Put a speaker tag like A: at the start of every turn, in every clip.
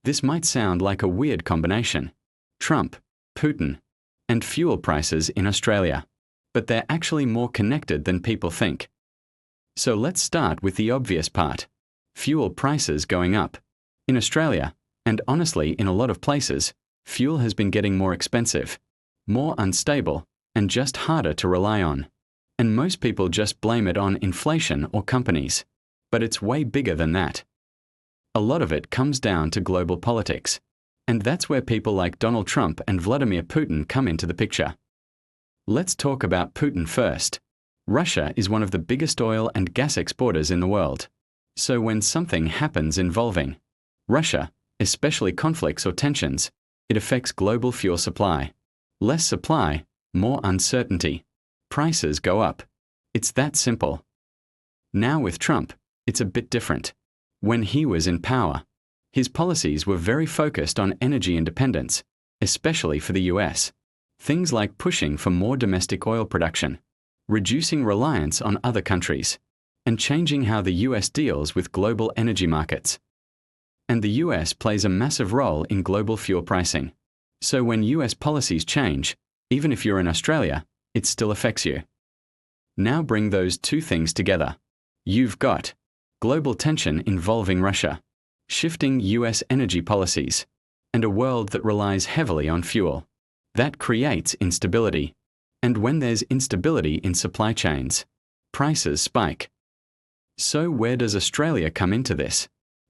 A: This might sound like a weird combination. Trump, Putin, and fuel prices in Australia. But they're actually more connected than people think. So let's start with the obvious part. Fuel prices going up. In Australia, and honestly in a lot of places, fuel has been getting more expensive, more unstable, and just harder to rely on. And most people just blame it on inflation or companies. But it's way bigger than that. A lot of it comes down to global politics. And that's where people like Donald Trump and Vladimir Putin come into the picture. Let's talk about Putin first. Russia is one of the biggest oil and gas exporters in the world. So when something happens involving Russia, especially conflicts or tensions, it affects global fuel supply. Less supply, more uncertainty. Prices go up. It's that simple. Now with Trump, it's a bit different. When he was in power, his policies were very focused on energy independence, especially for the US. Things like pushing for more domestic oil production, reducing reliance on other countries, and changing how the US deals with global energy markets. And the US plays a massive role in global fuel pricing. So when US policies change, even if you're in Australia, it still affects you. Now bring those two things together. You've got global tension involving Russia, shifting US energy policies, and a world that relies heavily on fuel. That creates instability. And when there's instability in supply chains, prices spike. So where does Australia come into this?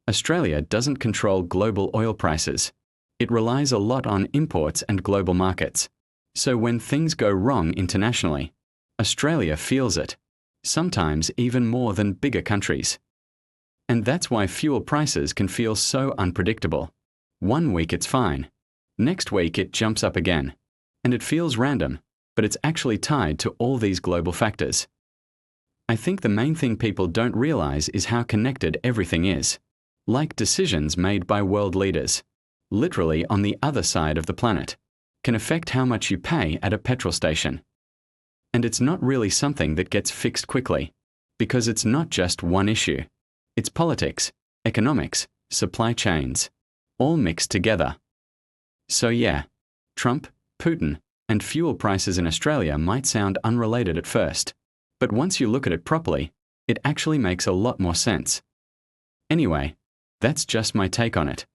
A: Australia doesn't control global oil prices. It relies a lot on imports and global markets. So when things go wrong internationally, Australia feels it, sometimes even more than bigger countries. And that's why fuel prices can feel so unpredictable. One week it's fine. Next week it jumps up again. And it feels random, but it's actually tied to all these global factors. I think the main thing people don't realize is how connected everything is. Like decisions made by world leaders, literally on the other side of the planet, can affect how much you pay at a petrol station. And it's not really something that gets fixed quickly, because it's not just one issue. It's politics, economics, supply chains, all mixed together. So yeah, Trump, Putin, and fuel prices in Australia might sound unrelated at first, but once you look at it properly, it actually makes a lot more sense. Anyway, that's just my take on it.